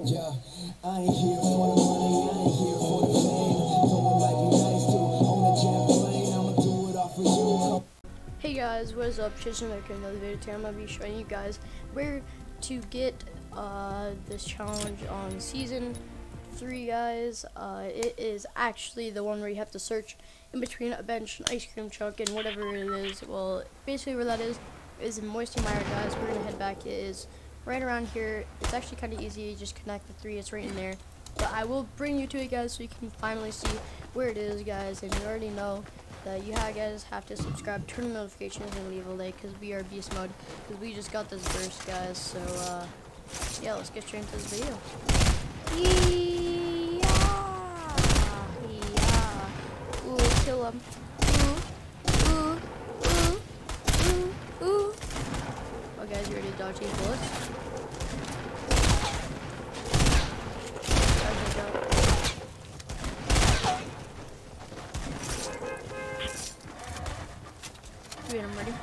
Yeah, I ain't here for the money, I ain't here for the fame. Though it might be nice to own a jet plane, I'ma do it all for you. Hey guys, what is up? Jason making another video today. I'm gonna be showing you guys where to get this challenge on season 3, guys. It is actually the one where you have to search in between a bench, an ice cream truck, and whatever it is. Well, basically where that is in Moisty Mire, guys. We're gonna head back. It is right around here. It's actually kind of easy. You just connect the 3. It's right in there. But I will bring you to it, guys, so you can finally see where it is, guys. And you already know that you guys have to subscribe, turn on notifications, and leave a like, because we are beast mode, because we just got this burst, guys. So yeah, let's get straight into this video. Yeah. Ooh, kill him. Ooh. Oh, guys, you ready to dodge these bullets? Wait, I'm ready.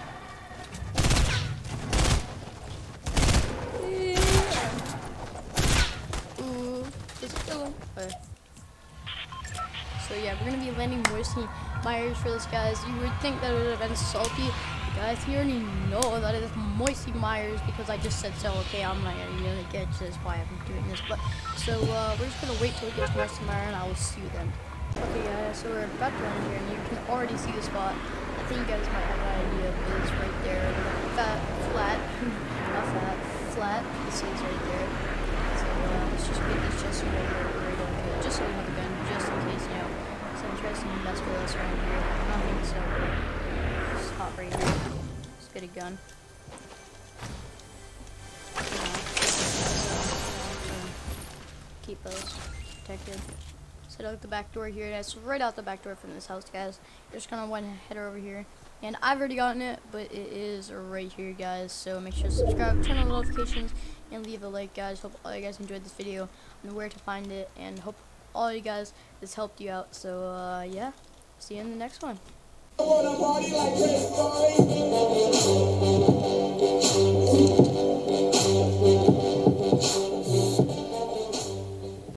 Yeah. Ooh, just kill him. Okay. So yeah, we're gonna be landing Moisty Mires for this, guys. You would think that it would have been salty, but guys, you already know that it's Moisty Mires because I just said so. Okay, I'm not gonna get to this why I'm doing this, but so we're just gonna wait till it gets Moisty Mire and I will see you then. Okay, guys, so we're about to land here, and you can already see the spot. I think you guys might have an idea of it. It's right there. Flat. This is right there. So let's just get this just right over here, just so we have a gun, just in case, you know, someone tries to mess with us around here. I don't think so. Just hop right here. Let's get a gun. Keep those protected. Set out the back door here. That's right out the back door from this house, guys. You're just gonna want to head over here. And I've already gotten it, but it is right here, guys. So make sure to subscribe, turn on notifications, and leave a like, guys. Hope all you guys enjoyed this video and where to find it, and hope all you guys this helped you out. So yeah, see you in the next one.